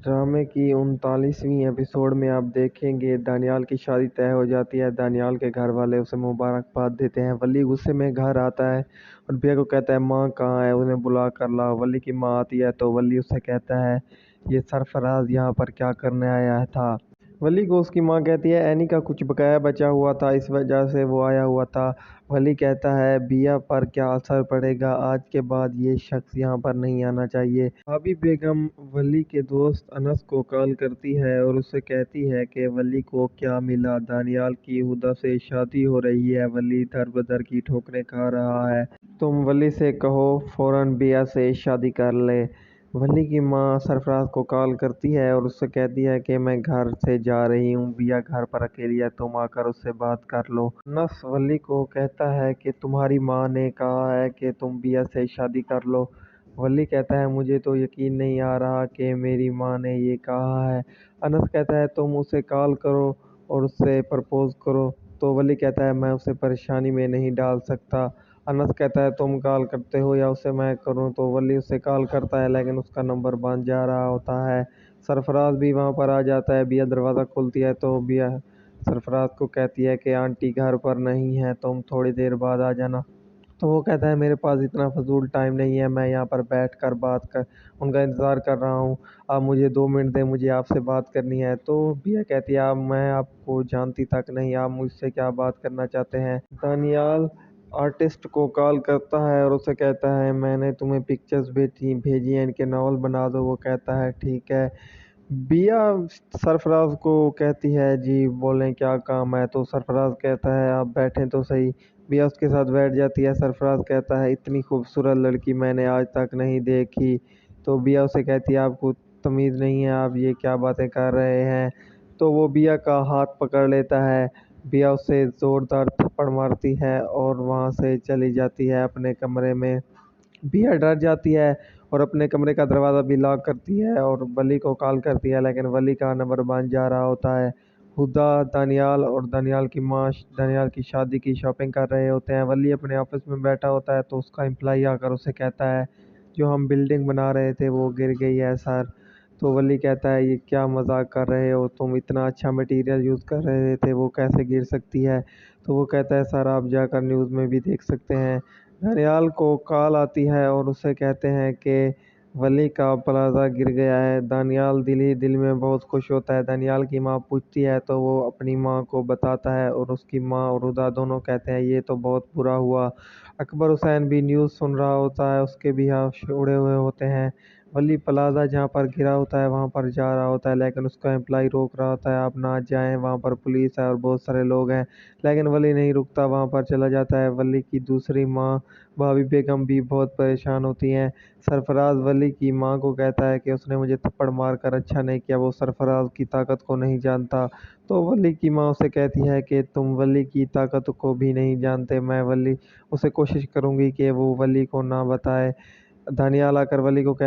ड्रामे की 39वीं एपिसोड में आप देखेंगे दानियाल की शादी तय हो जाती है। दानियाल के घर वाले उसे मुबारकबाद देते हैं। वली गुस्से में घर आता है और बिया को कहता है माँ कहाँ है, उन्हें बुला कर लाओ। वली की माँ आती है तो वली उससे कहता है ये सरफराज यहाँ पर क्या करने आया था। वली को उसकी माँ कहती है एनी का कुछ बकाया बचा हुआ था, इस वजह से वो आया हुआ था। वली कहता है बिया पर क्या असर पड़ेगा, आज के बाद ये शख्स यहाँ पर नहीं आना चाहिए। भाभी बेगम वली के दोस्त अनस को कॉल करती है और उससे कहती है कि वली को क्या मिला, दानियाल की हुदा से शादी हो रही है। वली दर बदर की ठोकरें खा रहा है। तुम वली से कहो फौरन बिया से शादी कर ले। वली की माँ सरफराज को कॉल करती है और उससे कहती है कि मैं घर से जा रही हूँ, बिया घर पर अकेली है, तुम आकर उससे बात कर लो। नस वली को कहता है कि तुम्हारी माँ ने कहा है कि तुम बिया से शादी कर लो। वली कहता है मुझे तो यकीन नहीं आ रहा कि मेरी माँ ने ये कहा है। अनस कहता है तुम उसे कॉल करो और उससे प्रपोज करो। तो वली कहता है मैं उसे परेशानी में नहीं डाल सकता। अनस कहता है तुम कॉल करते हो या उसे मैं करूं। तो वली उसे कॉल करता है लेकिन उसका नंबर बंद जा रहा होता है। सरफराज भी वहां पर आ जाता है। बिया दरवाज़ा खोलती है तो बिया सरफराज को कहती है कि आंटी घर पर नहीं है, तुम थोड़ी देर बाद आ जाना। तो वो कहता है मेरे पास इतना फजूल टाइम नहीं है, मैं यहाँ पर बैठ कर बात कर उनका इंतज़ार कर रहा हूँ। आप मुझे 2 मिनट दें, मुझे आपसे बात करनी है। तो बिया कहती है आप मैं आपको जानती तक नहीं, आप मुझसे क्या बात करना चाहते हैं। दानियाल आर्टिस्ट को कॉल करता है और उसे कहता है मैंने तुम्हें पिक्चर्स भेजी हैं, इनके नावल बना दो। वो कहता है ठीक है। बिया सरफराज को कहती है जी बोलें क्या काम है। तो सरफराज कहता है आप बैठें तो सही। बिया उसके साथ बैठ जाती है। सरफराज कहता है इतनी खूबसूरत लड़की मैंने आज तक नहीं देखी। तो बिया उसे कहती है आपको तमीज़ नहीं है, आप ये क्या बातें कर रहे हैं। तो वो बिया का हाथ पकड़ लेता है। बिया उसे ज़ोरदार थप्पड़ मारती है और वहाँ से चली जाती है अपने कमरे में। बिया डर जाती है और अपने कमरे का दरवाज़ा भी लॉक करती है और वली को कॉल करती है लेकिन वली का नंबर बंद जा रहा होता है। हुदा दानियाल और दानियाल की माँ दानियाल की शादी की शॉपिंग कर रहे होते हैं। वली अपने ऑफिस में बैठा होता है तो उसका एम्प्लॉई आकर उसे कहता है जो हम बिल्डिंग बना रहे थे वो गिर गई है सर। तो वली कहता है ये क्या मजाक कर रहे हो, तुम इतना अच्छा मटेरियल यूज़ कर रहे थे, वो कैसे गिर सकती है। तो वो कहता है सर आप जाकर न्यूज़ में भी देख सकते हैं। दानियाल को कॉल आती है और उसे कहते हैं कि वली का प्लाज़ा गिर गया है। दानियाल दिल ही दिल में बहुत खुश होता है। दानियाल की माँ पूछती है तो वो अपनी माँ को बताता है और उसकी माँ और हुदा दोनों कहते हैं ये तो बहुत बुरा हुआ। अकबर हुसैन भी न्यूज़ सुन रहा होता है, उसके भी हाथ उड़े हुए होते हैं। वली प्लाज़ा जहाँ पर गिरा होता है वहाँ पर जा रहा होता है लेकिन उसका एम्प्लॉय रोक रहा होता है आप ना जाएं, वहाँ पर पुलिस है और बहुत सारे लोग हैं। लेकिन वली नहीं रुकता, वहाँ पर चला जाता है। वली की दूसरी माँ भाभी बेगम भी बहुत परेशान होती हैं। सरफराज वली की माँ को कहता है कि उसने मुझे थप्पड़ मार कर अच्छा नहीं किया, वो सरफराज की ताकत को नहीं जानता। तो वली की माँ उसे कहती है कि तुम वली की ताकत को भी नहीं जानते, मैं वली उसे कोशिश करूंगी कि वो वली को ना बताए। दानियाल आकर वली को